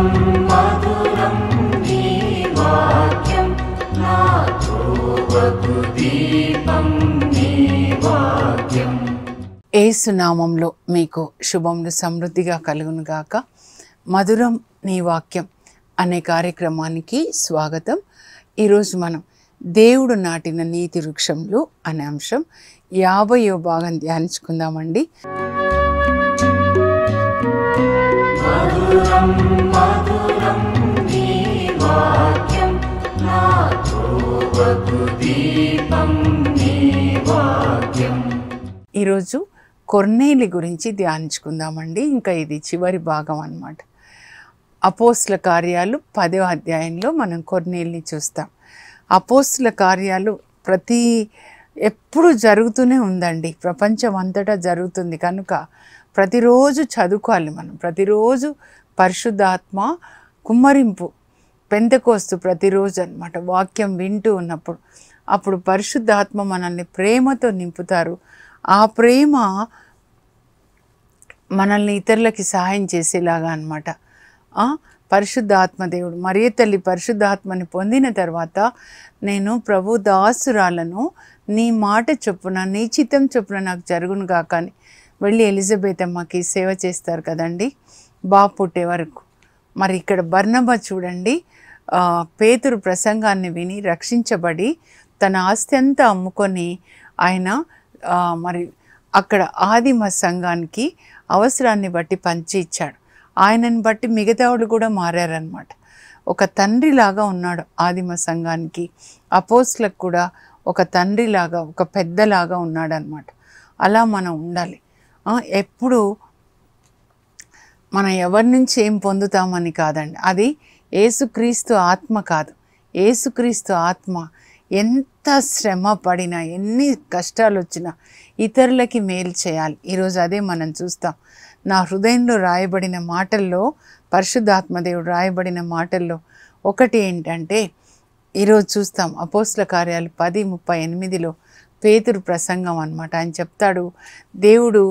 మధురం మధురం నీ వాక్యం నా త్రోవకు దీపం నీ వాక్యం. యేసు నామంలో మీకు శుభములు సమృద్ధిగా కలుగును గాక. మధురం నీ వాక్యం అనే కార్యక్రమానికి స్వాగతం. ఈరోజు మనం దేవుడు నాటిన నీతి వృక్షంలో అనే అంశం 50వ భాగం ధ్యానించుకుందామండి. మధురం మధురం నీ వాక్యం నా త్రోవకు దీపం నీ వాక్యం. ఈరోజు కొర్నేలి గురించి ధ్యానించుకుందామండి. ఇంకా ఇది చివరి భాగం అన్నమాట. అపోస్తుల కార్యాలు 10వ అధ్యాయంలో మనం కొర్నేలిని చూస్తాం. అపోస్తుల కార్యాలు ఎప్పుడు జరుగుతూనే ఉందండి. ప్రపంచం అంతటా జరుగుతుంది కనుక ప్రతిరోజు చదువుకోవాలి. మనం ప్రతిరోజు పరిశుద్ధాత్మ కుమ్మరింపు, పెంతెకోస్తు ప్రతిరోజు అన్నమాట. వాక్యం వింటూ ఉన్నప్పుడు అప్పుడు పరిశుద్ధాత్మ మనల్ని ప్రేమతో నింపుతారు. ఆ ప్రేమ మనల్ని ఇతరులకి సహాయం చేసేలాగా అన్నమాట. పరిశుద్ధాత్మ దేవుడు మరియ తల్లి పరిశుద్ధాత్మని పొందిన తర్వాత, నేను ప్రభు దాసురాలను, నీ మాట చొప్పున నీ చిత్తం చొప్పున నాకు జరుగును గాక అని వెళ్ళి ఎలిజబెత్ అమ్మకి సేవ చేస్తారు కదండి బాబు పుట్టే వరకు. మరి ఇక్కడ బర్నబా చూడండి, పేతురు ప్రసంగాన్ని విని రక్షించబడి తన ఆస్తి అంతా అమ్ముకొని ఆయన మరి అక్కడ ఆదిమ సంఘానికి అవసరాన్ని బట్టి పంచి ఇచ్చాడు. ఆయనని బట్టి మిగతా వాళ్ళు కూడా మారారనమాట. ఒక తండ్రిలాగా ఉన్నాడు ఆదిమ సంఘానికి, అపోస్తులకు కూడా ఒక తండ్రిలాగా, ఒక పెద్దలాగా ఉన్నాడు అనమాట. అలా మనం ఉండాలి. ఎప్పుడు మనం ఎవరి నుంచి ఏం పొందుతామని కాదండి, అది యేసుక్రీస్తు ఆత్మ కాదు. యేసుక్రీస్తు ఆత్మ ఎంత శ్రమ పడినా, ఎన్ని కష్టాలు వచ్చినా ఇతరులకి మేలు చేయాలి. ఈరోజు అదే మనం చూస్తాం. నా హృదయంలో రాయబడిన మాటల్లో, పరిశుద్ధాత్మదేవుడు రాయబడిన మాటల్లో ఒకటి ఏంటంటే, ఈరోజు చూస్తాం అపోస్తుల కార్యాలు 10:38లో పేతురు ప్రసంగం అన్నమాట. ఆయన చెప్తాడు, దేవుడు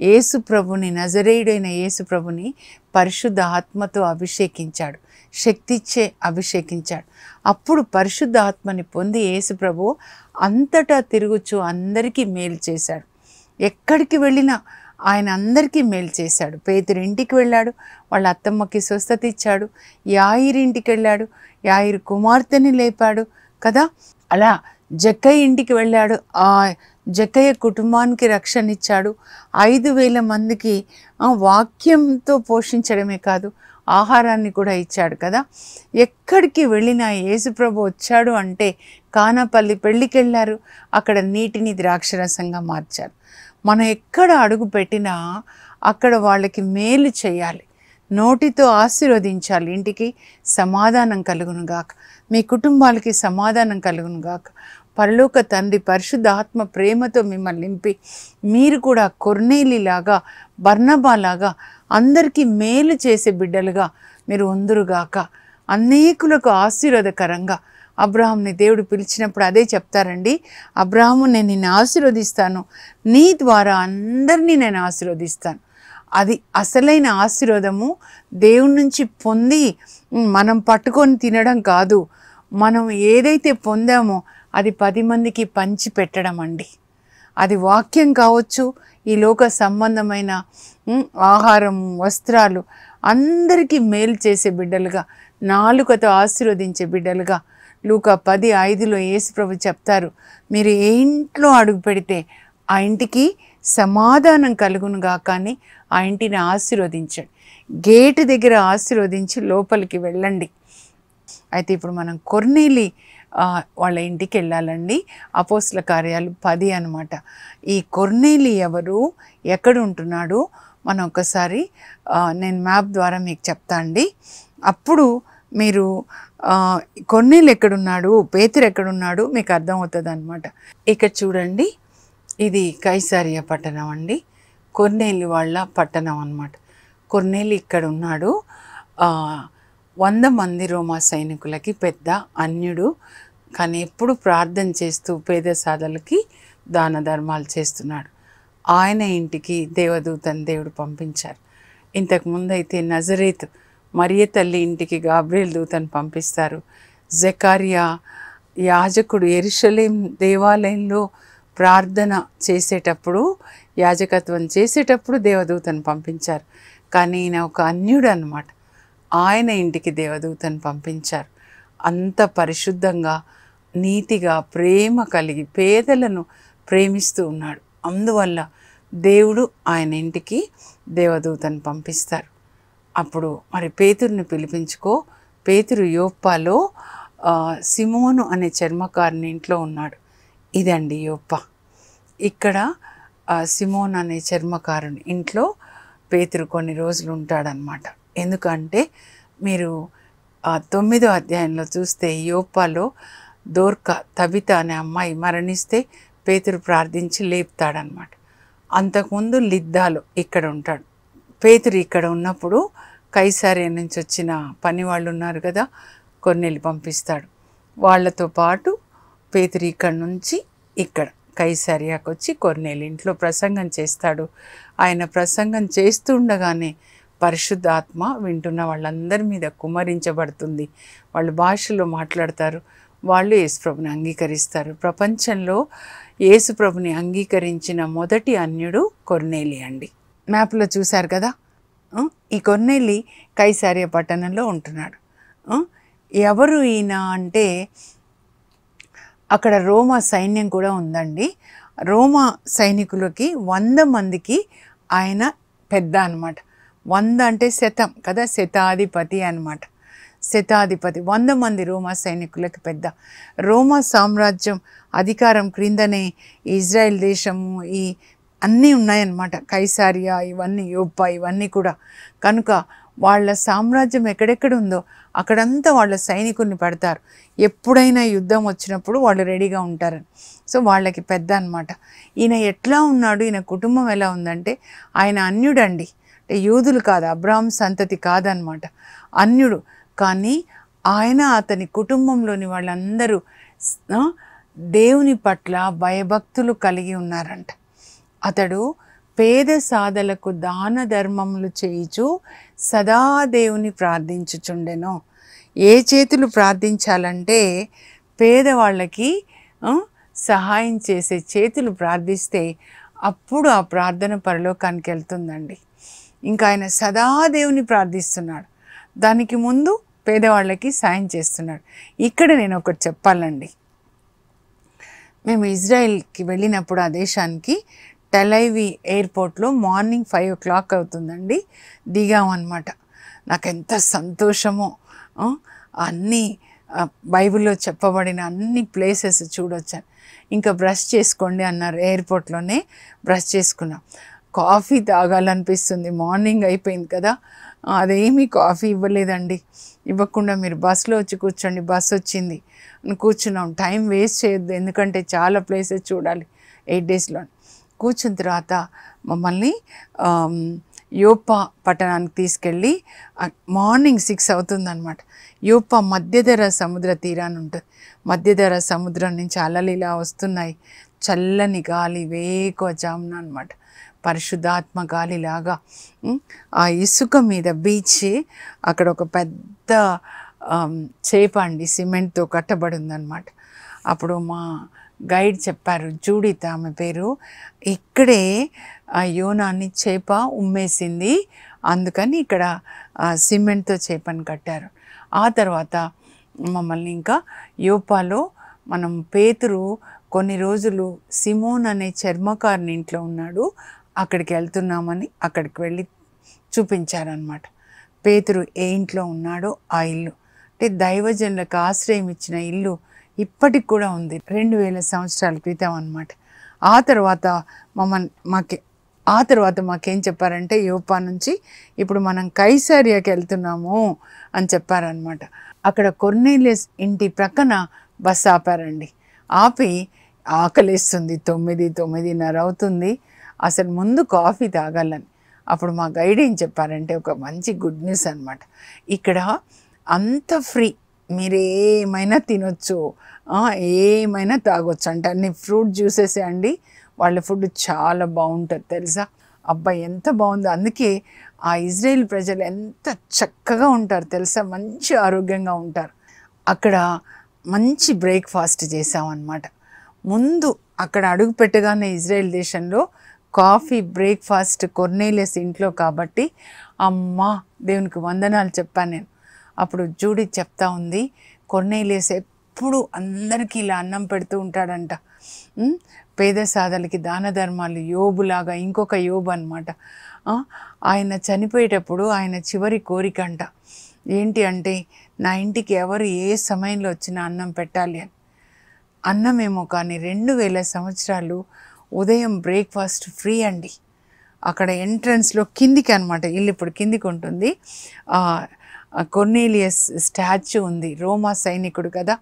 యేసు ప్రభుని, నజరేయుడైన యేసు ప్రభుని పరిశుద్ధ ఆత్మతో అభిషేకించాడు, శక్తిచ్చే అభిషేకించాడు. అప్పుడు పరిశుద్ధ ఆత్మని పొంది యేసు ప్రభు అంతటా తిరుగుచూ అందరికీ మేలు చేశాడు. ఎక్కడికి వెళ్ళినా ఆయన అందరికీ మేలు చేశాడు. పేతురు ఇంటికి వెళ్ళాడు, వాళ్ళ అత్తమ్మకి స్వస్థత ఇచ్చాడు. యాయిరు ఇంటికి వెళ్ళాడు, యాయిరు కుమార్తెని లేపాడు కదా. అలా జక్కయ్య ఇంటికి వెళ్ళాడు, ఆ జక్కయ్య కుటుంబానికి రక్షణ ఇచ్చాడు. 5,000 మందికి వాక్యంతో పోషించడమే కాదు, ఆహారాన్ని కూడా ఇచ్చాడు కదా. ఎక్కడికి వెళ్ళినా యేసుప్రభు వచ్చాడు అంటే, కానాపల్లి పెళ్ళికి వెళ్ళారు, అక్కడ నీటిని ద్రాక్షరసంగా మార్చారు. మనం ఎక్కడ అడుగు పెట్టినా అక్కడ వాళ్ళకి మేలు చేయాలి, నోటితో ఆశీర్వదించాలి. ఇంటికి సమాధానం కలుగును గాక, మీ కుటుంబాలకి సమాధానం కలుగును గాక. పరలోక తండ్రి పరిశుద్ధ ఆత్మ ప్రేమతో మిమ్మల్ని నింపి మీరు కూడా కొర్నేలిలాగా, బర్నబాలాగా అందరికీ మేలు చేసే బిడ్డలుగా మీరు ఉందురుగాక. అనేకులకు ఆశీర్వాదకరంగా. అబ్రాహాంని దేవుడు పిలిచినప్పుడు అదే చెప్తారండి, అబ్రాహాము నేను నిన్ను ఆశీర్వదిస్తాను, నీ ద్వారా అందరినీ నేను ఆశీర్వదిస్తాను. అది అసలైన ఆశీర్వాదము. దేవుని నుంచి పొంది మనం పట్టుకొని తినడం కాదు, మనం ఏదైతే పొందామో అది 10 మందికి పంచి పెట్టడం అండి. అది వాక్యం కావచ్చు, ఈ లోక సంబంధమైన ఆహారం, వస్త్రాలు, అందరికీ మేలు చేసే బిడ్డలుగా, నాలుకతో ఆశీర్వదించే బిడ్డలుగా. లూకా 10:5లో యేసుప్రభు చెప్తారు, మీరు ఏ ఇంట్లో అడుగు పెడితే ఆ ఇంటికి సమాధానం కలుగునుగా, కానీ ఆ ఇంటిని ఆశీర్వదించండి. గేటు దగ్గర ఆశీర్వదించి లోపలికి వెళ్ళండి. అయితే ఇప్పుడు మనం కొర్నేలి వాళ్ళ ఇంటికి వెళ్ళాలండి. అపోస్తుల కార్యాలు 10 అన్నమాట. ఈ కొర్నేలి ఎవరు, ఎక్కడ ఉంటున్నాడు, మనం ఒకసారి నేను మ్యాప్ ద్వారా మీకు చెప్తా అండి. అప్పుడు మీరు కొర్నేలి ఎక్కడున్నాడు, పేతురు ఎక్కడున్నాడు మీకు అర్థమవుతుంది అనమాట. ఇక చూడండి, ఇది కైసరియా పట్టణం అండి, కొర్నేలి వాళ్ళ పట్టణం అన్నమాట. కొర్నేలి ఇక్కడ ఉన్నాడు. 100 మంది రోమా సైనికులకి పెద్ద అన్యుడు, కానీ ఎప్పుడు ప్రార్థన చేస్తూ పేద సాధలకి దాన ధర్మాలు చేస్తున్నాడు. ఆయన ఇంటికి దేవదూతని దేవుడు పంపించారు. ఇంతకుముందు అయితే నజరేతు మరియ తల్లి ఇంటికి గాబ్రియేల్ దూతను పంపిస్తారు. జకర్యా యాజకుడు యెరూషలేం దేవాలయంలో ప్రార్థన చేసేటప్పుడు, యాజకత్వం చేసేటప్పుడు దేవదూతను పంపించారు. కానీ ఈయన ఒక అన్యుడు అన్నమాట. ఆయన ఇంటికి దేవదూతను పంపించారు. అంత పరిశుద్ధంగా, నీతిగా, ప్రేమ కలిగి పేదలను ప్రేమిస్తూ ఉన్నాడు. అందువల్ల దేవుడు ఆయన ఇంటికి దేవదూతను పంపిస్తారు. అప్పుడు మరి పేతురుని పిలిపించుకో. పేతురు యోప్పాలో సిమోను అనే చర్మకారుని ఇంట్లో ఉన్నాడు. ఇదండి యోప్ప. ఇక్కడ సిమోన్ అనే చర్మకారుని ఇంట్లో పేతురు కొన్ని రోజులు ఉంటాడనమాట. ఎందుకంటే మీరు 9వ అధ్యాయంలో చూస్తే యోప్పాలో దోర్కా తబిత అనే అమ్మాయి మరణిస్తే పేతురు ప్రార్థించి లేపుతాడనమాట. అంతకుముందు లిద్దాలో ఇక్కడ ఉంటాడు. పేతురు ఇక్కడ ఉన్నప్పుడు కైసరియా నుంచి వచ్చిన పని వాళ్ళు ఉన్నారు కదా, కొర్నేలి పంపిస్తాడు. వాళ్ళతో పాటు పేతురు ఇక్కడ నుంచి ఇక్కడ కైసరియాకు వచ్చి కొర్నేలి ఇంట్లో ప్రసంగం చేస్తాడు. ఆయన ప్రసంగం చేస్తుండగానే పరిశుద్ధాత్మ వింటున్న వాళ్ళందరి మీద కుమ్మరించబడుతుంది. వాళ్ళు భాషలో మాట్లాడతారు. వాళ్ళు యేసుప్రభుని అంగీకరిస్తారు. ప్రపంచంలో యేసుప్రభుని అంగీకరించిన మొదటి అన్యుడు కొర్నేలి అండి. మ్యాప్లో చూశారు కదా, ఈ కొర్నేలి కైసరియా పట్టణంలో ఉంటున్నాడు. ఎవరు ఈయన అంటే అక్కడ రోమా సైన్యం కూడా ఉందండి. రోమా సైనికులకి 100 మందికి ఆయన పెద్ద అనమాట. 100 అంటే శతం కదా, శతాధిపతి అనమాట. శతాధిపతి 100 మంది రోమా సైనికులకి పెద్ద. రోమా సామ్రాజ్యం అధికారం క్రిందనే ఇజ్రాయెల్ దేశము ఈ అన్నీ ఉన్నాయన్నమాట. కైసరియా ఇవన్నీ, యోప్ప ఇవన్నీ కూడా. కనుక వాళ్ళ సామ్రాజ్యం ఎక్కడెక్కడ ఉందో అక్కడంతా వాళ్ళ సైనికుల్ని పెడతారు. ఎప్పుడైనా యుద్ధం వచ్చినప్పుడు వాళ్ళు రెడీగా ఉంటారని. సో వాళ్ళకి పెద్ద అనమాట. ఈయన ఎట్లా ఉన్నాడు, ఈయన కుటుంబం ఎలా ఉందంటే ఆయన అన్యుడండి. అంటే యూదులు కాదు, అబ్రాహాం సంతతి కాదనమాట, అన్యుడు. కానీ ఆయన అతని కుటుంబంలోని వాళ్ళందరూ దేవుని పట్ల భయభక్తులు కలిగి ఉన్నారంట. అతడు పేద సాధలకు దాన ధర్మములు చేయుచు సదా దేవుని ప్రార్థించుచుండెను. ఏ చేతులు ప్రార్థించాలంటే పేదవాళ్ళకి సహాయం చేసే చేతులు ప్రార్థిస్తే అప్పుడు ఆ ప్రార్థన పరలోకానికి వెళ్తుందండి. ఇంకా ఆయన సదా దేవుని ప్రార్థిస్తున్నాడు. దానికి ముందు పేదవాళ్ళకి సాయం చేస్తున్నాడు. ఇక్కడ నేను ఒకటి చెప్పాలండి. మేము ఇజ్రాయెల్కి వెళ్ళినప్పుడు ఆ దేశానికి టెలైవి ఎయిర్పోర్ట్లో మార్నింగ్ 5 o'clock అవుతుందండి. దిగామన్నమాట. నాకు ఎంత సంతోషమో. అన్నీ బైబిల్లో చెప్పబడిన అన్ని ప్లేసెస్ చూడొచ్చాను. ఇంకా బ్రష్ చేసుకోండి అన్నారు. ఎయిర్పోర్ట్లోనే బ్రష్ చేసుకున్నాం. కాఫీ తాగాలనిపిస్తుంది. మార్నింగ్ అయిపోయింది కదా, అదేమీ కాఫీ ఇవ్వలేదండి. ఇవ్వకుండా మీరు బస్సులో వచ్చి కూర్చోండి, బస్సు వచ్చింది కూర్చున్నాం. టైం వేస్ట్ చేయొద్దు, ఎందుకంటే చాలా ప్లేసెస్ చూడాలి 8 daysలో. కూర్చున్న తర్వాత మమ్మల్ని యోప్పా పట్టణానికి తీసుకెళ్ళి మార్నింగ్ 6 అవుతుందన్నమాట. యోప్పా మధ్యధర సముద్ర తీరాన్ని ఉంటుంది. మధ్యధర సముద్రం నుంచి అలలు ఇలా వస్తున్నాయి. చల్లని గాలి వేకువజామున అనమాట, పరిశుద్ధాత్మ గాలిలాగా. ఆ ఇసుక మీద బీచ్, అక్కడ ఒక పెద్ద చేప అండి సిమెంట్తో కట్టబడి ఉందన్నమాట. అప్పుడు మా గైడ్ చెప్పారు, జూడిత్ ఆమె పేరు, ఇక్కడే యోనాని చేప ఉమ్మేసింది, అందుకని ఇక్కడ సిమెంట్తో చేపని కట్టారు. ఆ తర్వాత మమ్మల్ని ఇంకా యోపాలో మనం పేతురు కొన్ని రోజులు సిమోన్ అనే చర్మకారుని ఇంట్లో ఉన్నాడు, అక్కడికి వెళ్తున్నామని అక్కడికి వెళ్ళి చూపించారనమాట. పేతురు ఏ ఇంట్లో ఉన్నాడో ఆ ఇల్లు, అంటే దైవజనులకు ఆశ్రయం ఇచ్చిన ఇల్లు ఇప్పటికి కూడా ఉంది, 2000 సంవత్సరాల క్రితం అనమాట. ఆ తర్వాత మాకేం చెప్పారంటే యోపా నుంచి ఇప్పుడు మనం కైసరియాకి వెళ్తున్నాము అని చెప్పారనమాట. అక్కడ కొర్నేలియస్ ఇంటి ప్రక్కన బస్సు ఆపారండి. ఆపి ఆకలిస్తుంది, 9:30 అవుతుంది, అసలు ముందు కాఫీ తాగాలని. అప్పుడు మా గైడ్ ఏం చెప్పారంటే ఒక మంచి గుడ్ న్యూస్ అనమాట. ఇక్కడ అంత ఫ్రీ, మీరు ఏమైనా తినొచ్చు, ఏమైనా తాగొచ్చు అంటే అన్ని ఫ్రూట్ జ్యూసెస్ అండి. వాళ్ళ ఫుడ్ చాలా బాగుంటుంది తెలుసా. అబ్బాయి ఎంత బాగుందో, అందుకే ఆ ఇజ్రాయేల్ ప్రజలు ఎంత చక్కగా ఉంటారు తెలుసా, మంచి ఆరోగ్యంగా ఉంటారు. అక్కడ మంచి బ్రేక్ఫాస్ట్ చేసామన్నమాట. ముందు అక్కడ అడుగు పెట్టగానే ఇజ్రాయెల్ దేశంలో కాఫీ బ్రేక్ఫాస్ట్ కొర్నేలియస్ ఇంట్లో కాబట్టి అమ్మా దేవునికి వందనాలు చెప్పాను నేను. అప్పుడు జూడీ చెప్తా ఉంది, కొర్నేలియస్ ఎప్పుడు అందరికీ ఇలా అన్నం పెడుతూ ఉంటాడంట. పేద సాదలకి దాన ధర్మాలు, యోబులాగా ఇంకొక యోబు అనమాట. ఆయన చనిపోయేటప్పుడు ఆయన చివరి కోరిక అంట ఏంటి అంటే, నా ఇంటికి ఎవరు ఏ సమయంలో వచ్చినా అన్నం పెట్టాలి అని. అన్నమేమో కానీ 2000 సంవత్సరాలు ఉదయం బ్రేక్ఫాస్ట్ ఫ్రీ అండి. అక్కడ ఎంట్రన్స్లో కిందికి అనమాట, ఇల్లు ఇప్పుడు కిందికి ఉంటుంది. కొర్నేలియస్ స్టాచ్యూ ఉంది, రోమా సైనికుడు కదా,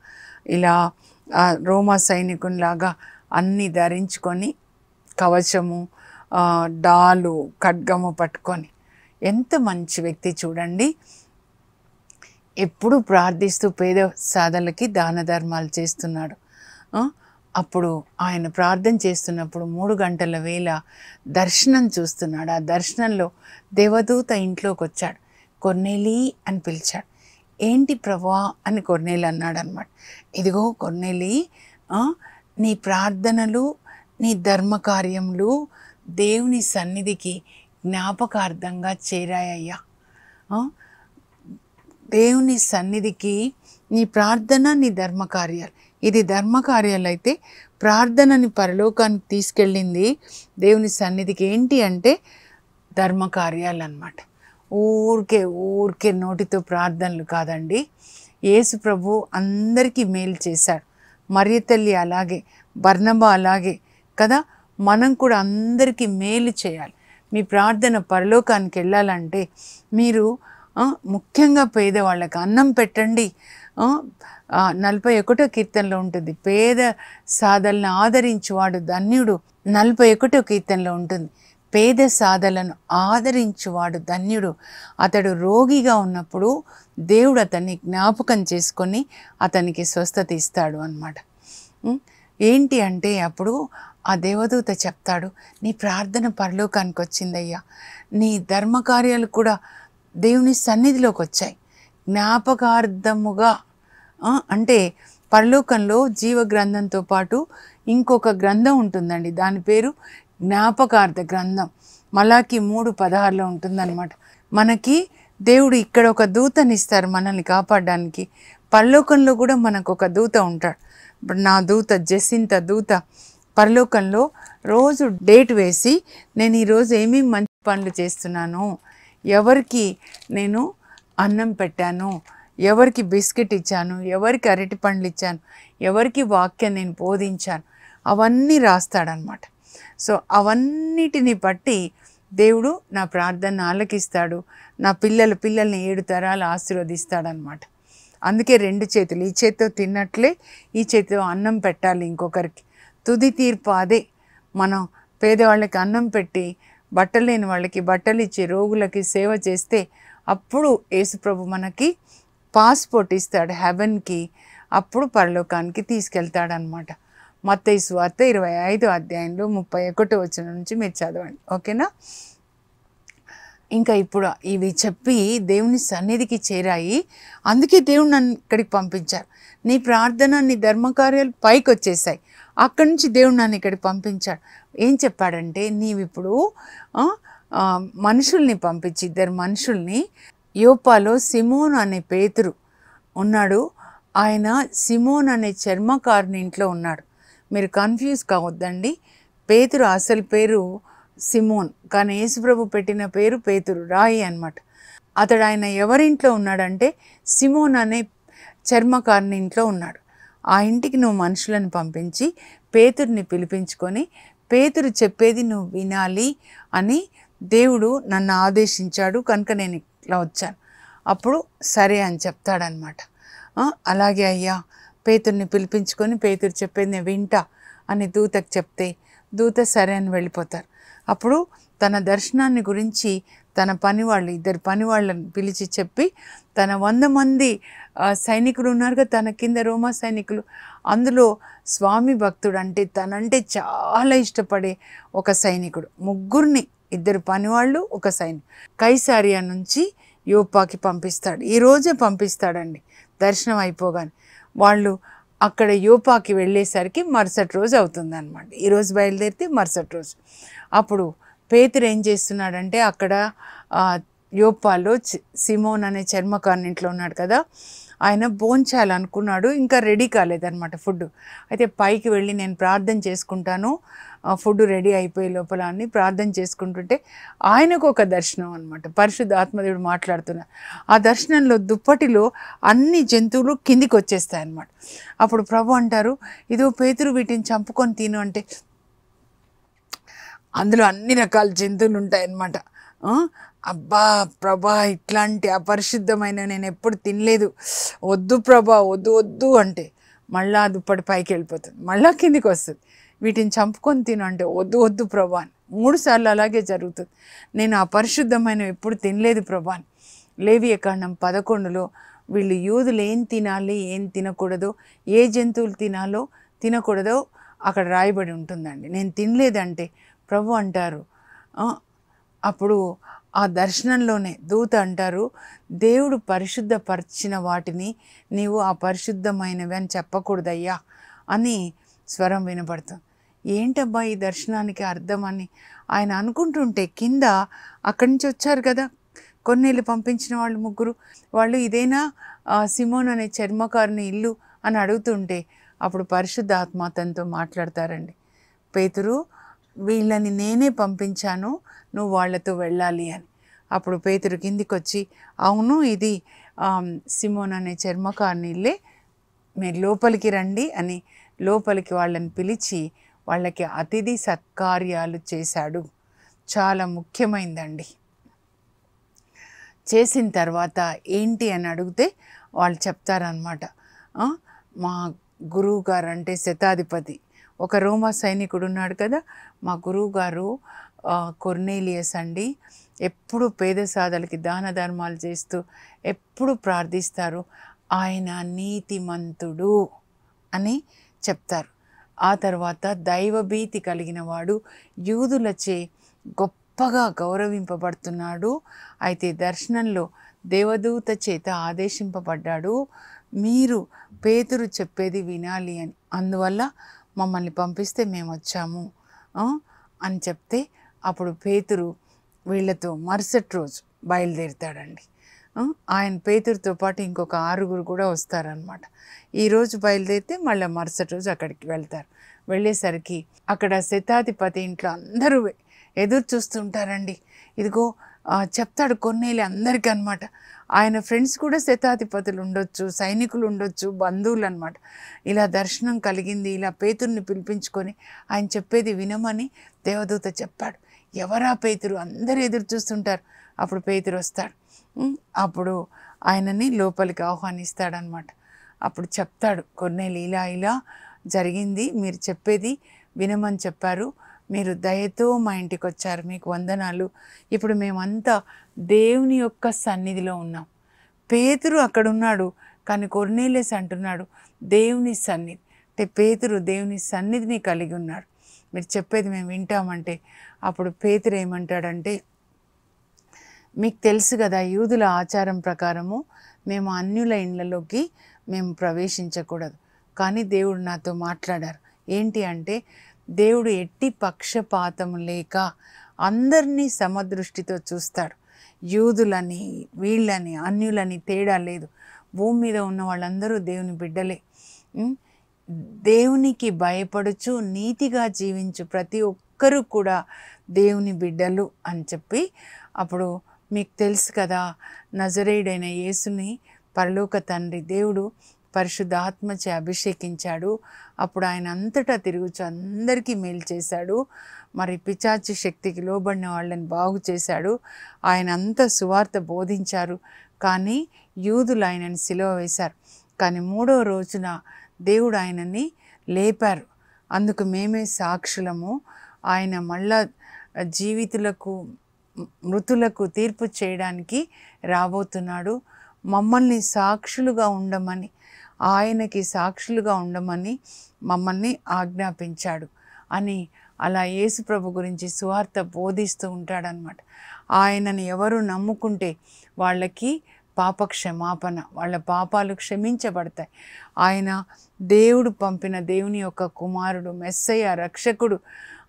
ఇలా రోమా సైనికునిలాగా అన్నీ ధరించుకొని కవచము, డాలు, ఖడ్గము పట్టుకొని ఎంత మంచి వ్యక్తి చూడండి. ఎప్పుడు ప్రార్థిస్తూ పేద సాధలకి దాన ధర్మాలు చేస్తున్నాడు. అప్పుడు ఆయన ప్రార్థన చేస్తున్నప్పుడు 3 గంటల వేళ దర్శనం చూస్తున్నాడు. ఆ దర్శనంలో దేవదూత ఇంట్లోకి వచ్చాడు. కొర్నేలి అని పిలిచాడు. ఏంటి ప్రభువా అని కొర్నేలి అన్నాడు అనమాట. ఇదిగో కొర్నేలి, నీ ప్రార్థనలు, నీ ధర్మకార్యములు దేవుని సన్నిధికి జ్ఞాపకార్థంగా చేరాయ్యా. దేవుని సన్నిధికి నీ ప్రార్థన, నీ ధర్మకార్యాలు, ఇది ధర్మకార్యాలు అయితే ప్రార్థనని పరలోకానికి తీసుకెళ్ళింది దేవుని సన్నిధికి ఏంటి అంటే ధర్మకార్యాలు అన్నమాట. ఊరికే నోటితో ప్రార్థనలు కాదండి. యేసు ప్రభు అందరికీ మేలు చేశాడు. మరియ తల్లి అలాగే, బర్నబా అలాగే కదా. మనం కూడా అందరికీ మేలు చేయాలి. మీ ప్రార్థన పరలోకానికి వెళ్ళాలంటే మీరు ముఖ్యంగా పేదవాళ్ళకి అన్నం పెట్టండి. 41వ కీర్తనలో ఉంటుంది, పేద సాధలను ఆదరించువాడు ధన్యుడు. 41వ కీర్తనలో ఉంటుంది, పేద సాధలను ఆదరించువాడు ధన్యుడు. అతడు రోగిగా ఉన్నప్పుడు దేవుడు అతన్ని జ్ఞాపకం చేసుకొని అతనికి స్వస్థత ఇస్తాడు అన్నమాట. ఏంటి అంటే అప్పుడు ఆ దేవదూత చెప్తాడు, నీ ప్రార్థన పరలోకానికి వచ్చిందయ్యా, నీ ధర్మకార్యాలు కూడా దేవుని సన్నిధిలోకి వచ్చాయి జ్ఞాపకార్థముగా. అంటే పరలోకంలో జీవ గ్రంథంతో పాటు ఇంకొక గ్రంథం ఉంటుందండి, దాని పేరు జ్ఞాపకార్థ గ్రంథం. మలాకి 3:16లో ఉంటుందన్నమాట. మనకి దేవుడు ఇక్కడ ఒక దూతని ఇస్తారు మనల్ని కాపాడడానికి. పరలోకంలో కూడా మనకు ఒక దూత ఉంటాడు. ఇప్పుడు నా దూత జెసింత దూత పరలోకంలో రోజు డేట్ వేసి నేను ఈరోజు ఏమేమి మంచి పనులు చేస్తున్నాను, ఎవరికి నేను అన్నం పెట్టాను, ఎవరికి బిస్కెట్ ఇచ్చాను, ఎవరికి అరటి పండ్లు ఇచ్చాను, ఎవరికి వాక్యం నేను బోధించాను, అవన్నీ రాస్తాడనమాట. సో అవన్నిటిని బట్టి దేవుడు నా ప్రార్థన ఆలకిస్తాడు. నా పిల్లల్ని 7 తరాలు ఆశీర్వదిస్తాడనమాట. అందుకే 2 చేతులు, ఈ చేతితో తిన్నట్లే ఈ చేతితో అన్నం పెట్టాలి ఇంకొకరికి. తుది తీర్పు అదే. మనం పేదవాళ్ళకి అన్నం పెట్టి బట్టలు లేని వాళ్ళకి బట్టలు ఇచ్చి రోగులకి సేవ చేస్తే అప్పుడు యేసుప్రభు మనకి పాస్పోర్ట్ ఇస్తాడు హెవెన్కి. అప్పుడు పరలోకానికి తీసుకెళ్తాడనమాట. మత్తయి సువార్త 25వ అధ్యాయంలో 31వ వచనం నుంచి మీరు చదవండి, ఓకేనా. ఇంకా ఇప్పుడు ఇవి చెప్పి దేవుని సన్నిధికి చేరాయి. అందుకే దేవుడు నన్ను ఇక్కడికి పంపించారు. నీ ప్రార్థన, నీ ధర్మకార్యాలు పైకి వచ్చేసాయి. అక్కడి నుంచి దేవుడు నన్ను ఇక్కడికి పంపించాడు. ఏం చెప్పాడంటే, నీవిప్పుడు మనుషుల్ని పంపించి 2 మనుషుల్ని, యోపాలో సిమోన్ అనే పేతురు ఉన్నాడు. ఆయన సిమోన్ అనే చర్మకారుని ఇంట్లో ఉన్నాడు. మీరు కన్ఫ్యూజ్ కావద్దండి. పేతురు అసలు పేరు సిమోన్, కానీ యేసుప్రభు పెట్టిన పేరు పేతురు, రాయి అన్నమాట. అతడు ఆయన ఎవరింట్లో ఉన్నాడంటే సిమోన్ అనే చర్మకారుని ఇంట్లో ఉన్నాడు. ఆ ఇంటికి నువ్వు మనుషులను పంపించి పేతురుని పిలిపించుకొని పేతురు చెప్పేది నువ్వు వినాలి అని దేవుడు నన్ను ఆదేశించాడు, కనుక నేను ఇట్లా వచ్చాను. అప్పుడు సరే అని చెప్తాడనమాట. అలాగే అయ్యా, పేతుర్ని పిలిపించుకొని పేతురు చెప్పేది నేను వింటా అని దూతకు చెప్తే దూత సరే అని వెళ్ళిపోతారు. అప్పుడు తన దర్శనాన్ని గురించి తన పనివాళ్ళు 2 పనివాళ్ళని పిలిచి చెప్పి, తన 100 మంది సైనికులు ఉన్నారుగా తన కింద రోమా సైనికులు, అందులో స్వామి భక్తుడు అంటే తనంటే చాలా ఇష్టపడే ఒక సైనికుడు, 3 2 పనివాళ్ళు, ఒక సైనికుడు. కైసారియా నుంచి యోపాకి పంపిస్తాడు. ఈరోజే పంపిస్తాడండి దర్శనం అయిపోగానే. వాళ్ళు అక్కడ యోపాకి వెళ్ళేసరికి మరుసటి రోజు అవుతుంది అనమాట. ఈరోజు బయలుదేరితే మరుసటి రోజు. అప్పుడు పేతురు ఏం చేస్తున్నాడంటే అక్కడ యోపాలో సిమోన్ అనే చర్మకారుని ఇంట్లో ఉన్నాడు కదా, ఆయన భోంచేయాలనుకున్నాడు, ఇంకా రెడీ కాలేదన్నమాట ఫుడ్. అయితే పైకి వెళ్ళి నేను ప్రార్థన చేసుకుంటాను, ఫుడ్ రెడీ అయిపోయే లోపల అని ప్రార్థన చేసుకుంటుంటే ఆయనకు ఒక దర్శనం అనమాట. పరిశుద్ధ ఆత్మదేవుడు మాట్లాడుతున్నారు. ఆ దర్శనంలో దుప్పటిలో అన్ని జంతువులు కిందికి వచ్చేస్తాయి అన్నమాట. అప్పుడు ప్రభు అంటారు, ఇదో పేతురు వీటిని చంపుకొని తిను అంటే అందులో అన్ని రకాల జంతువులు ఉంటాయన్నమాట. అబ్బా ప్రభా, ఇట్లాంటి అపరిశుద్ధమైన నేను ఎప్పుడు తినలేదు, వద్దు ప్రభా, వద్దు వద్దు అంటే మళ్ళా దుప్పటి పైకి వెళ్ళిపోతుంది, మళ్ళా కిందికి వస్తుంది. వీటిని చంపుకొని తిను అంటే వద్దు వద్దు ప్రభా అని 3 సార్లు అలాగే జరుగుతుంది. నేను అపరిశుద్ధమైన ఎప్పుడు తినలేదు ప్రభా అని. లేవియకాండం 11లో వీళ్ళు యూదులు ఏం తినాలి, ఏం తినకూడదో, ఏ జంతువులు తినాలో తినకూడదో అక్కడ రాయబడి ఉంటుందండి. నేను తినలేదంటే ప్రభు అంటారు, అప్పుడు ఆ దర్శనంలోనే దూత అంటారు, దేవుడు పరిశుద్ధపరిచిన వాటిని నీవు అపరిశుద్ధమైనవి అని చెప్పకూడదయ్యా అని స్వరం వినపడుతుంది. ఏంటబ్బా ఈ దర్శనానికి అర్థం అని ఆయన అనుకుంటుంటే కింద అక్కడి నుంచి వచ్చారు కదా కొన్నేళ్ళు పంపించిన వాళ్ళు 3, వాళ్ళు ఇదేనా సిమోన్ అనే చర్మకారుని ఇల్లు అని అడుగుతుంటే అప్పుడు పరిశుద్ధాత్మ తనతో మాట్లాడతారండి, పేతురు వీళ్ళని నేనే పంపించాను, నువ్వు వాళ్ళతో వెళ్ళాలి అని. అప్పుడు పేతురు కిందికి వచ్చి, అవును ఇది సిమోన్ అనే చర్మకారుని ఇల్లే, మీరు లోపలికి రండి అని లోపలికి వాళ్ళని పిలిచి వాళ్ళకి అతిథి సత్కార్యాలు చేశాడు. చాలా ముఖ్యమైందండి. చేసిన తర్వాత ఏంటి అని అడిగితే వాళ్ళు చెప్తారనమాట, మా గురువు గారు అంటే శతాధిపతి ఒక రోమా సైనికుడు ఉన్నాడు కదా, మా గురువుగారు కొర్నేలియస్ అండి, ఎప్పుడు పేద సాధలకి దాన ధర్మాలు చేస్తూ ఎప్పుడు ప్రార్థిస్తారు, ఆయన నీతిమంతుడు అని చెప్తారు. ఆ తర్వాత దైవభీతి కలిగిన వాడు, యూదులచే గొప్పగా గౌరవింపబడుతున్నాడు, అయితే దర్శనంలో దేవదూత చేత ఆదేశింపబడ్డాడు, మీరు పేతురు చెప్పేది వినాలి అని, అందువల్ల మమ్మల్ని పంపిస్తే మేము వచ్చాము అని చెప్తే అప్పుడు పేతురు వీళ్ళతో మరుసటి రోజు బయలుదేరుతాడండి. ఆయన పేతురుతో పాటు ఇంకొక 6 కూడా వస్తారనమాట. ఈరోజు బయలుదేరితే మళ్ళీ మరుసటి రోజు అక్కడికి వెళ్తారు. వెళ్ళేసరికి అక్కడ శతాధిపతి ఇంట్లో అందరూ ఎదురు చూస్తుంటారండి. ఇదిగో చెప్తాడు కొన్నేళ్ళు అందరికీ అనమాట. ఆయన ఫ్రెండ్స్ కూడా శతాధిపతులు ఉండొచ్చు, సైనికులు ఉండొచ్చు, బంధువులు అనమాట. ఇలా దర్శనం కలిగింది, ఇలా పేతురుని పిలిపించుకొని ఆయన చెప్పేది వినమని దేవదూత చెప్పాడు. ఎవరా పేతురు, అందరూ ఎదురు చూస్తుంటారు. అప్పుడు పేతురు వస్తాడు. అప్పుడు ఆయనని లోపలికి ఆహ్వానిస్తాడనమాట. అప్పుడు చెప్తాడు, కొన్నేళ్ళు ఇలా ఇలా జరిగింది, మీరు చెప్పేది వినమని చెప్పారు, మీరు దయతో మా ఇంటికి వచ్చారు, మీకు వందనాలు. ఇప్పుడు మేమంతా దేవుని యొక్క సన్నిధిలో ఉన్నాం. పేతురు అక్కడ ఉన్నాడు, కానీ కొర్నేలియస్ అంటున్నాడు దేవుని సన్నిధి. అంటే పేతురు దేవుని సన్నిధిని కలిగి ఉన్నాడు, మీరు చెప్పేది మేము వింటామంటే అప్పుడు పేతురు ఏమంటాడంటే, మీకు తెలుసు కదా యూదుల ఆచారం ప్రకారము మేము అన్యుల ఇండ్లలోకి మేము ప్రవేశించకూడదు, కానీ దేవుడు నాతో మాట్లాడారు. ఏంటి అంటే దేవుడు ఎట్టి పక్షపాతము లేక అందరినీ సమదృష్టితో చూస్తాడు. యూదులని వీళ్ళని అన్యులని తేడా లేదు. భూమి మీద ఉన్న వాళ్ళందరూ దేవుని బిడ్డలే. దేవునికి భయపడుచు నీతిగా జీవించు ప్రతి ఒక్కరూ కూడా దేవుని బిడ్డలు అని చెప్పి, అప్పుడు మీకు తెలుసు కదా నజరేయుడైన యేసుని పరలోక తండ్రి దేవుడు పరిశుద్ధ ఆత్మచే అభిషేకించాడు. అప్పుడు ఆయన అంతటా తిరుగుచు అందరికీ మేలు చేశాడు. మరి పిశాచి శక్తికి లోబడిన వాళ్ళని బాగు చేశాడు. ఆయన అంత సువార్త బోధించారు, కానీ యూదులు ఆయనని సిలువ వేశారు. కానీ 3వ రోజున దేవుడు ఆయనని లేపారు. అందుకు మేమే సాక్షులము. ఆయన మళ్ళా జీవితులకు మృతులకు తీర్పు చేయడానికి రాబోతున్నాడు. మమ్మల్ని సాక్షులుగా ఉండమని, ఆయనకి సాక్షులుగా ఉండమని మమ్మల్ని ఆజ్ఞాపించాడు అని అలా యేసు ప్రభు గురించి సువార్త బోధిస్తూ ఉంటాడనమాట. ఆయనని ఎవరు నమ్ముకుంటే వాళ్ళకి పాప క్షమాపణ, వాళ్ళ పాపాలు క్షమించబడతాయి. ఆయన దేవుడు పంపిన దేవుని యొక్క కుమారుడు, మెస్సయ్య, రక్షకుడు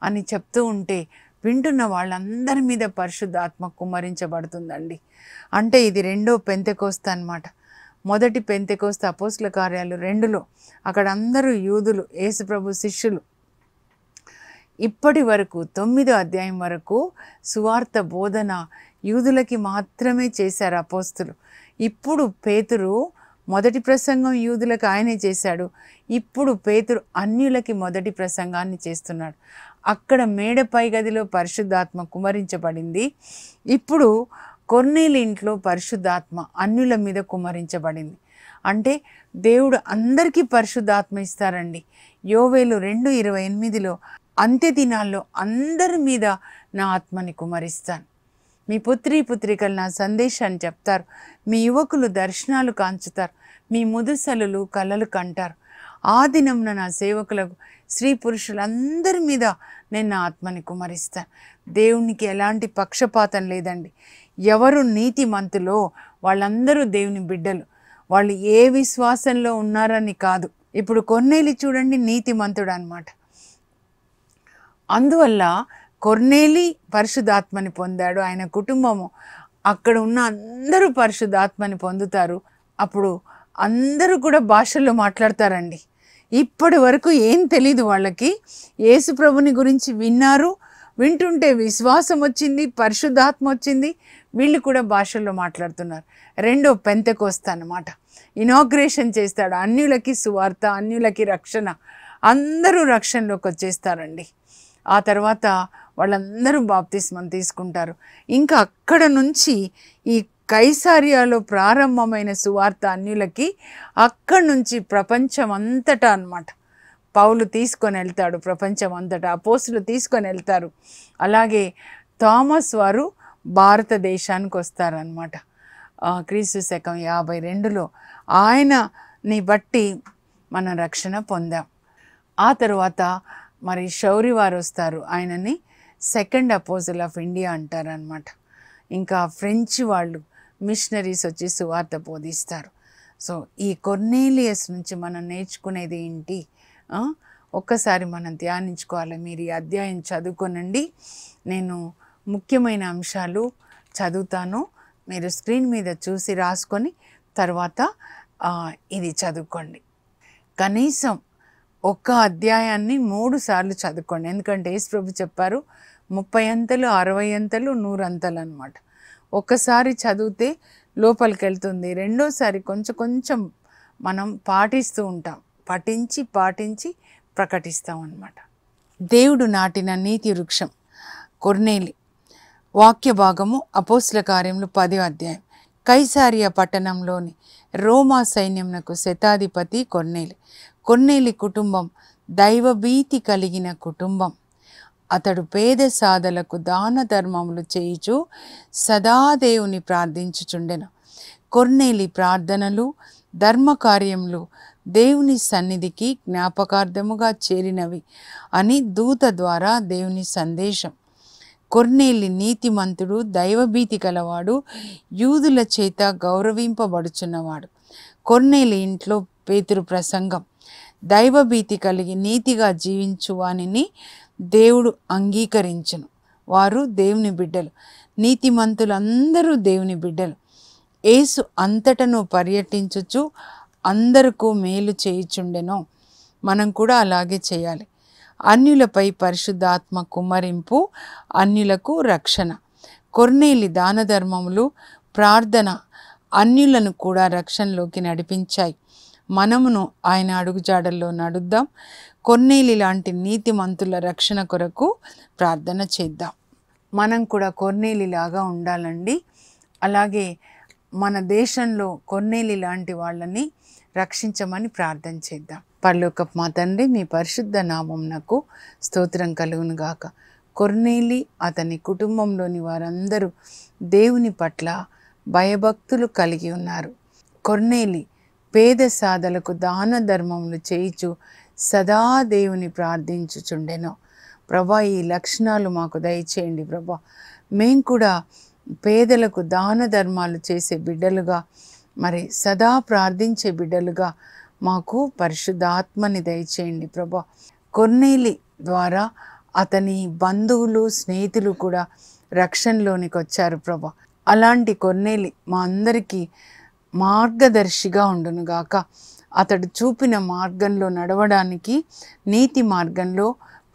అని చెప్తూ ఉంటే వింటున్న వాళ్ళందరి మీద పరిశుద్ధాత్మ కుమ్మరించబడుతుందండి. అంటే ఇది రెండో పెంతెకోస్తు అన్నమాట. మొదటి పెంతెకోస్తు అపోస్తల కార్యాలు 2లో అక్కడ అందరూ యూదులు, యేసుప్రభు శిష్యులు. ఇప్పటి వరకు 9వ అధ్యాయం వరకు సువార్త బోధన యూదులకి మాత్రమే చేశారు అపోస్తులు. ఇప్పుడు పేతురు మొదటి ప్రసంగం యూదులకు ఆయనే చేశాడు. ఇప్పుడు పేతురు అన్యులకి మొదటి ప్రసంగాన్ని చేస్తున్నాడు. అక్కడ మేడపై గదిలో పరిశుద్ధాత్మ కుమ్మరించబడింది. ఇప్పుడు కొర్నేలి ఇంట్లో పరిశుద్ధాత్మ అన్యుల మీద కుమ్మరించబడింది. అంటే దేవుడు అందరికీ పరిశుద్ధాత్మ ఇస్తారండి. యోవేలు 2:28లో అంత్య దినాల్లో అందరి మీద నా ఆత్మని కుమ్మరిస్తాను. మీ పుత్రికలు నా సందేశాన్ని చెప్తారు. మీ యువకులు దర్శనాలు కాంచుతారు. మీ ముదుసలులు కలలు కంటారు. ఆ దినంన నా సేవకులకు స్త్రీ పురుషులందరి మీద నేను నా ఆత్మని కుమ్మరిస్తాను. దేవునికి ఎలాంటి పక్షపాతం లేదండి. ఎవరు నీతిమంతులో వాళ్ళందరూ దేవుని బిడ్డలు. వాళ్ళు ఏ విశ్వాసంలో ఉన్నారని కాదు. ఇప్పుడు కొర్నేలి చూడండి, నీతిమంతుడు అన్నమాట. అందువల్ల కొర్నేలి పరిశుద్ధాత్మని పొందాడు, ఆయన కుటుంబము. అక్కడ ఉన్న అందరూ పరిశుద్ధాత్మని పొందుతారు. అప్పుడు అందరూ కూడా భాషల్లో మాట్లాడతారండి. ఇప్పటి వరకు ఏం తెలీదు వాళ్ళకి. యేసు ప్రభుని గురించి విన్నారు, వింటుంటే విశ్వాసం వచ్చింది, పరిశుద్ధాత్మ వచ్చింది, వీళ్ళు కూడా భాషల్లో మాట్లాడుతున్నారు. రెండో పెంతెకోస్తు అన్నమాట. ఇనాగ్రేషన్ చేస్తాడు. అన్యులకి సువార్త, అన్యులకి రక్షణ, అందరూ రక్షణలోకి వచ్చేస్తారండి. ఆ తర్వాత వాళ్ళందరూ బాప్తిస్మం తీసుకుంటారు. ఇంకా అక్కడ నుంచి ఈ కైసారియాలో ప్రారంభమైన సువార్త అన్యులకి అక్కడి నుంచి ప్రపంచం అంతటా అన్నమాట. పౌలు తీసుకొని వెళ్తాడు ప్రపంచం అంతటా, అపోస్తులు తీసుకొని వెళ్తారు. అలాగే థామస్ వారు భారతదేశానికి వస్తారనమాట. క్రీస్తు శకం 52లో ఆయనని బట్టి మనం రక్షణ పొందాం. ఆ తర్వాత మరి షౌరి వారు వస్తారు. ఆయనని సెకండ్ అపోజిల్ ఆఫ్ ఇండియా అంటారనమాట. ఇంకా ఫ్రెంచ్ వాళ్ళు మిషనరీస్ వచ్చి సువార్త బోధిస్తారు. సో ఈ కొర్నేలియస్ నుంచి మనం నేర్చుకునేది ఏంటి? ఒక్కసారి మనం ధ్యానించుకోవాలి. మీరు ఈ అధ్యాయం చదువుకోనండి. నేను ముఖ్యమైన అంశాలు చదువుతాను. మీరు స్క్రీన్ మీద చూసి రాసుకొని తర్వాత ఇది చదువుకోండి. కనీసం ఒక్క అధ్యాయాన్ని 3 సార్లు చదువుకోండి. ఎందుకంటే యేసుప్రభు చెప్పారు 30 అంతలు, 60 అంతలు, 100 అంతలు అనమాట. ఒక్కసారి చదివితే లోపలికి వెళ్తుంది. రెండోసారి కొంచెం కొంచెం మనం పాటిస్తూ ఉంటాం. పాటించి ప్రకటిస్తాం అన్నమాట. దేవుడు నాటిన నీతి వృక్షం కొర్నేలి. వాక్య భాగము అపోస్తల కార్యములు 10వ అధ్యాయం. కైసారియా పట్టణంలోని రోమా సైన్యంనకు శతాధిపతి కొర్నేలి. కొర్నేలి కుటుంబం దైవభీతి కలిగిన కుటుంబం. అతడు పేద సాధలకు దాన ధర్మములు చేయుచు సదాదేవుని ప్రార్థించుచుండెను. కొర్నేలి ప్రార్థనలు, ధర్మకార్యములు దేవుని సన్నిధికి జ్ఞాపకార్థముగా చేరినవి అని దూత ద్వారా దేవుని సందేశం. కొర్నేలి నీతిమంతుడు, దైవభీతి కలవాడు, యూదుల చేత గౌరవింపబడుచున్నవాడు. కొర్నేలి ఇంట్లో పేతురు ప్రసంగం. దైవభీతి కలిగి నీతిగా జీవించు వానిని దేవుడు అంగీకరించును. వారు దేవుని బిడ్డలు. నీతిమంతులందరూ దేవుని బిడ్డలు. యేసు అంతటను పర్యటించుచు అందరికీ మేలు చేయుచుండెనో. మనం కూడా అలాగే చేయాలి. అన్యులపై పరిశుద్ధాత్మ కుమ్మరింపు, అన్యులకు రక్షణ. కొర్నేలి దాన ధర్మములు, ప్రార్థన అన్యులను కూడా రక్షణలోకి నడిపించాయి. మనమును ఆయన అడుగుజాడల్లో నడుద్దాం. కొర్నేలి లాంటి నీతిమంతుల రక్షణ కొరకు ప్రార్థన చేద్దాం. మనం కూడా కొర్నేలి లాగా ఉండాలండి. అలాగే మన దేశంలో కొర్నేలి లాంటి వాళ్ళని రక్షించమని ప్రార్థన చేద్దాం. పరలోకపు మా తండ్రి, మీ పరిశుద్ధ నామమునకు స్తోత్రం కలుగును గాక. కొర్నేలి అతని కుటుంబంలోని వారందరూ దేవుని పట్ల భయభక్తులు కలిగి ఉన్నారు. కొర్నేలి పేద సాధలకు దాన ధర్మములు చేయిచు సదా దేవుని ప్రార్థించుచుండెను. ప్రభా ఈ లక్షణాలు మాకు దయచేయండి ప్రభా. మేము కూడా పేదలకు దాన ధర్మాలు చేసే బిడ్డలుగా, మరి సదా ప్రార్థించే బిడ్డలుగా మాకు పరిశుద్ధాత్మని దయచేయండి ప్రభా. కొర్నేలి ద్వారా అతని బంధువులు స్నేహితులు కూడా రక్షణలోనికి వచ్చారు ప్రభా. అలాంటి కొర్నేలి మా అందరికీ మార్గదర్శిగా ఉండునుగాక. అతడు చూపిన మార్గంలో నడవడానికి, నీతి మార్గంలో,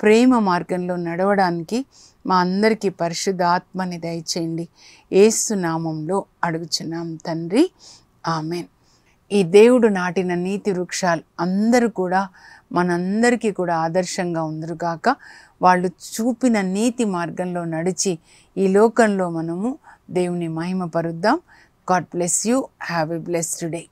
ప్రేమ మార్గంలో నడవడానికి మా అందరికీ పరిశుద్ధాత్మని దయచేయండి. యేసు నామంలో అడుగుచున్నాం తండ్రి, ఆమెన్. ఈ దేవుడు నాటిన నీతి వృక్షాలు అందరూ కూడా మనందరికీ కూడా ఆదర్శంగా ఉందరుగాక. వాళ్ళు చూపిన నీతి మార్గంలో నడిచి ఈ లోకంలో మనము దేవుని మహిమపరుద్దాం. God bless you. Have a blessed day.